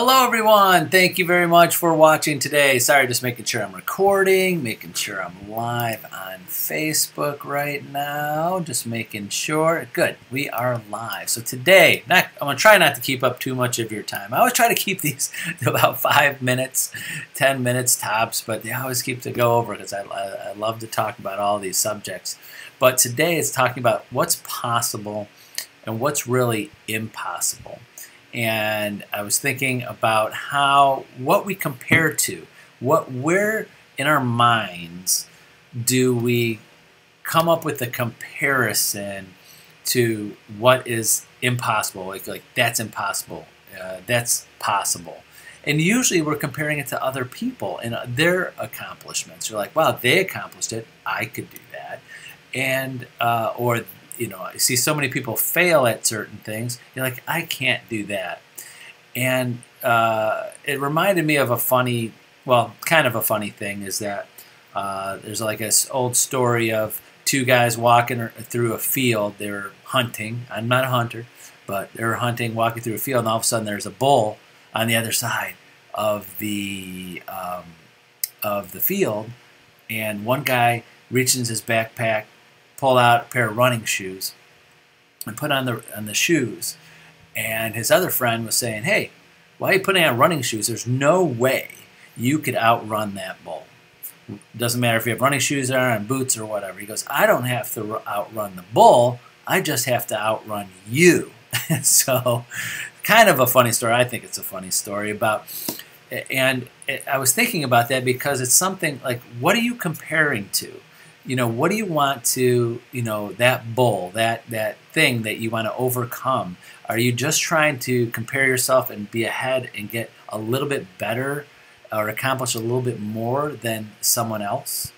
Hello everyone, thank you very much for watching today. Sorry, just making sure I'm recording, making sure I'm live on Facebook right now, just making sure. Good, we are live. So today, I'm going to try not to keep up too much of your time. I always try to keep these to about 5 minutes, 10 minutes tops, but they always keep to go over because I love to talk about all these subjects. But today it's talking about what's possible and what's really impossible. And I was thinking about what we compare to, where in our minds do we come up with a comparison to what is impossible, like that's impossible, that's possible. And usually we're comparing it to other people and their accomplishments. You're like, wow, they accomplished it, I could do that. And, or you know, I see so many people fail at certain things. You're like, I can't do that. And it reminded me of a funny, well, kind of a funny thing is that there's like this old story of two guys walking through a field. They were hunting. I'm not a hunter, but they were hunting, walking through a field, and all of a sudden there's a bull on the other side of the field. And one guy reaches in his backpack, pulled out a pair of running shoes and put on the shoes. And his other friend was saying, hey, why are you putting on running shoes? There's no way you could outrun that bull. Doesn't matter if you have running shoes on, boots or whatever. He goes, I don't have to outrun the bull. I just have to outrun you. So kind of a funny story. I think it's a funny story about, and I was thinking about that because it's something like, what are you comparing to? You know, what do you want to, you know, that bull, that thing that you want to overcome? Are you just trying to compare yourself and be ahead and get a little bit better or accomplish a little bit more than someone else?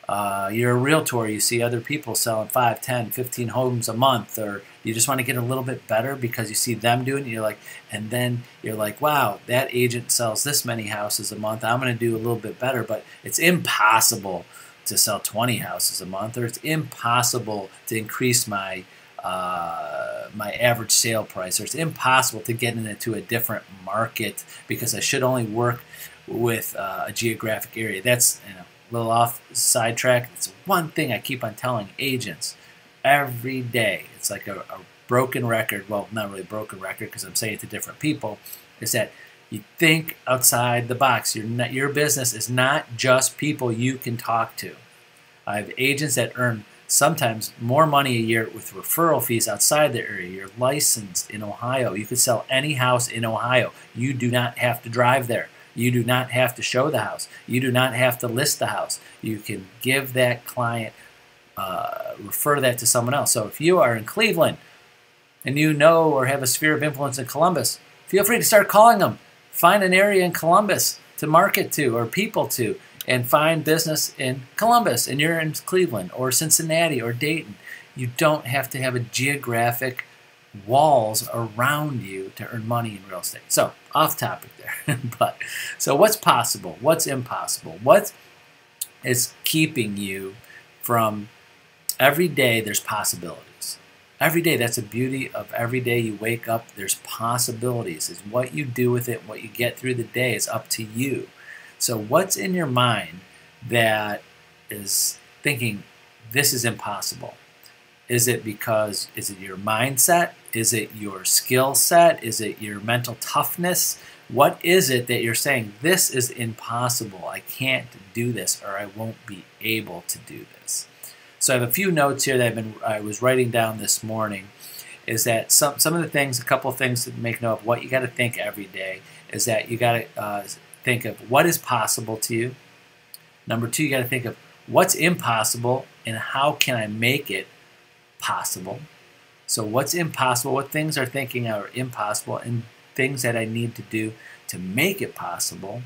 You're a realtor, you see other people selling 5, 10, 15 homes a month, or you just want to get a little bit better because you see them doing it, you're like, and then you're like, wow, that agent sells this many houses a month, I'm going to do a little bit better, but it's impossible to sell 20 houses a month, or it's impossible to increase my my average sale price, or it's impossible to get into a different market because I should only work with a geographic area. That's, you know, a little off sidetrack. It's one thing I keep on telling agents every day. It's like a broken record. Well, not really a broken record because I'm saying it to different people. Is that you think outside the box. Your business is not just people you can talk to. I have agents that earn sometimes more money a year with referral fees outside the area. You're licensed in Ohio. You could sell any house in Ohio. You do not have to drive there. You do not have to show the house. You do not have to list the house. You can give that client, refer that to someone else. So if you are in Cleveland and you know or have a sphere of influence in Columbus, feel free to start calling them. Find an area in Columbus to market to or people to, and find business in Columbus, and you're in Cleveland or Cincinnati or Dayton. You don't have to have a geographic walls around you to earn money in real estate. So off topic there. But so what's possible? What's impossible? What is keeping you from every day? There's possibilities. Every day, that's the beauty of every day you wake up, there's possibilities. It's what you do with it, what you get through the day is up to you. So what's in your mind that is thinking, this is impossible? Is it your mindset? Is it your skill set? Is it your mental toughness? What is it that you're saying, this is impossible, I can't do this, or I won't be able to do this? So I have a few notes here that I was writing down this morning. Is that some of the things, a couple of things to make note of what you got to think every day is that you got to think of what is possible to you. Number two, you got to think of what's impossible and how can I make it possible. So what's impossible, what things are thinking are impossible, and things that I need to do to make it possible.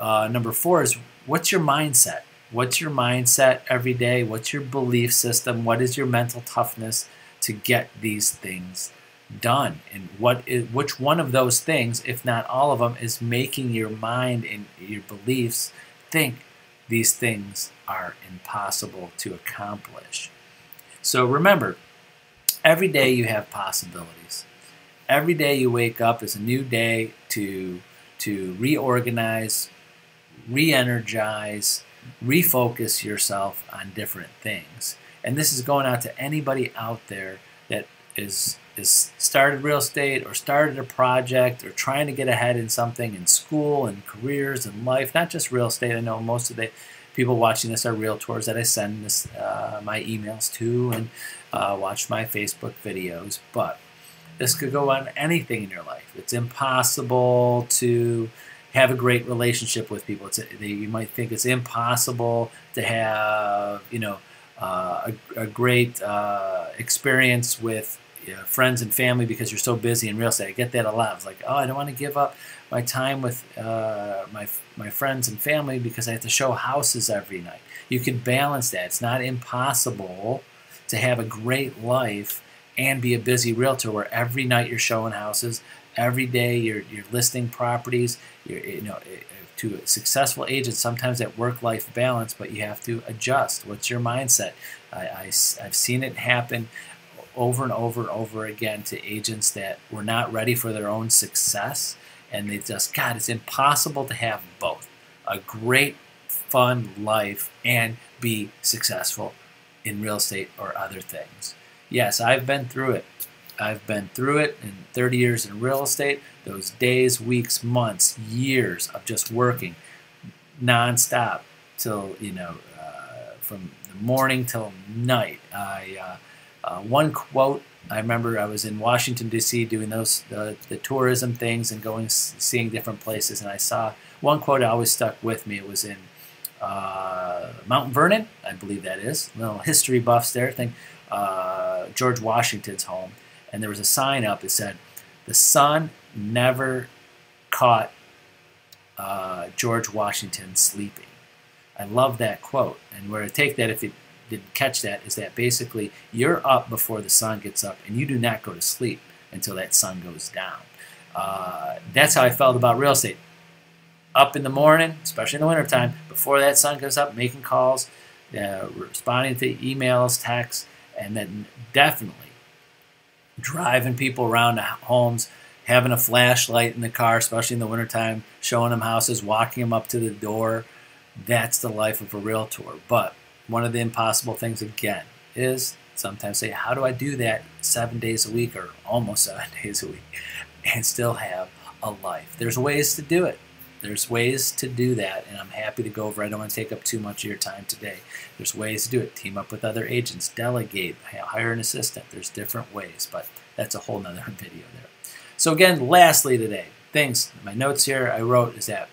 Number four is what's your mindset? What's your mindset every day? What's your belief system? What is your mental toughness to get these things done? And which one of those things, if not all of them, is making your mind and your beliefs think these things are impossible to accomplish? So remember, every day you have possibilities. Every day you wake up is a new day to reorganize, re-energize, refocus yourself on different things. And this is going out to anybody out there that is started real estate or started a project or trying to get ahead in something in school and careers and life, not just real estate. I know most of the people watching this are realtors that I send this my emails to and watch my Facebook videos, but this could go on anything in your life. It's impossible to have a great relationship with people. You might think it's impossible to have, a great experience with friends and family because you're so busy in real estate. I get that a lot. It's like, oh, I don't want to give up my time with my friends and family because I have to show houses every night. You can balance that. It's not impossible to have a great life and be a busy realtor where every night you're showing houses, every day you're listing properties. To a successful agent, sometimes that work-life balance, but you have to adjust. What's your mindset? I've seen it happen over and over and over again to agents that were not ready for their own success, and they just, God, it's impossible to have both a great, fun life and be successful in real estate or other things. Yes, I've been through it. I've been through it in 30 years in real estate. Those days, weeks, months, years of just working nonstop till, from the morning till night. One quote, I remember I was in Washington, D.C. doing the tourism things and seeing different places, and I saw one quote that always stuck with me. It was in Mount Vernon, I believe that is. Little history buffs there. George Washington's home. And there was a sign up that said, "The sun never caught George Washington sleeping." I love that quote. And where I take that, if you didn't catch that, is that basically you're up before the sun gets up and you do not go to sleep until that sun goes down. That's how I felt about real estate. Up in the morning, especially in the wintertime, before that sun goes up, making calls, responding to emails, texts, and then definitely driving people around the homes, having a flashlight in the car, especially in the wintertime, showing them houses, walking them up to the door. That's the life of a realtor. But one of the impossible things, again, is sometimes say, how do I do that 7 days a week or almost 7 days a week and still have a life? There's ways to do it. There's ways to do that, and I'm happy to go over. I don't want to take up too much of your time today. There's ways to do it. Team up with other agents, delegate, hire an assistant. There's different ways, but that's a whole nother video there. So again, lastly today, my notes here I wrote is that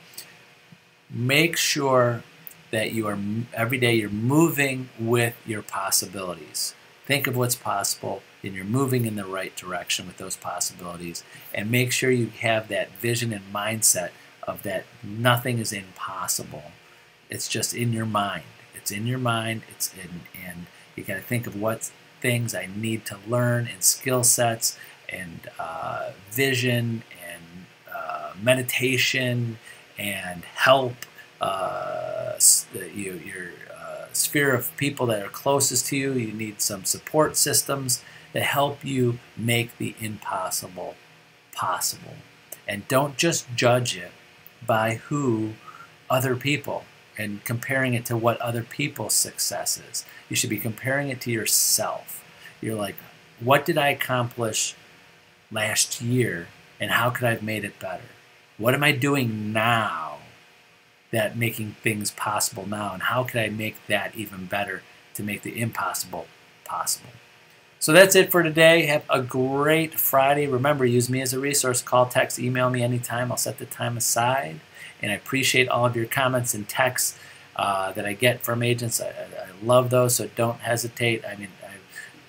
make sure that you are, every day you're moving with your possibilities. Think of what's possible, and you're moving in the right direction with those possibilities, and make sure you have that vision and mindset of that nothing is impossible. It's just in your mind. It's in your mind. And you got to think of what things I need to learn, and skill sets, and vision, and meditation, and help. Your sphere of people that are closest to you. You need some support systems that help you make the impossible possible. And don't just judge it by other people and comparing it to what other people's success is. You should be comparing it to yourself. You're like, what did I accomplish last year, and how could I have made it better? What am I doing now that making things possible now, and how could I make that even better to make the impossible possible? So that's it for today. Have a great Friday. Remember, use me as a resource. Call, text, email me anytime. I'll set the time aside. And I appreciate all of your comments and texts that I get from agents. I love those, so don't hesitate. I mean,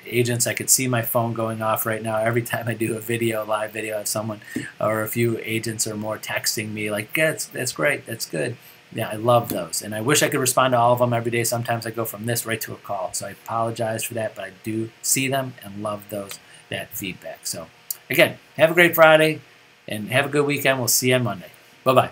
agents, I could see my phone going off right now. Every time I do a live video, I have someone or a few agents or more texting me like, yeah, that's great, that's good. Yeah, I love those. And I wish I could respond to all of them every day. Sometimes I go from this right to a call. So I apologize for that, but I do see them and love that feedback. So again, have a great Friday and have a good weekend. We'll see you on Monday. Bye-bye.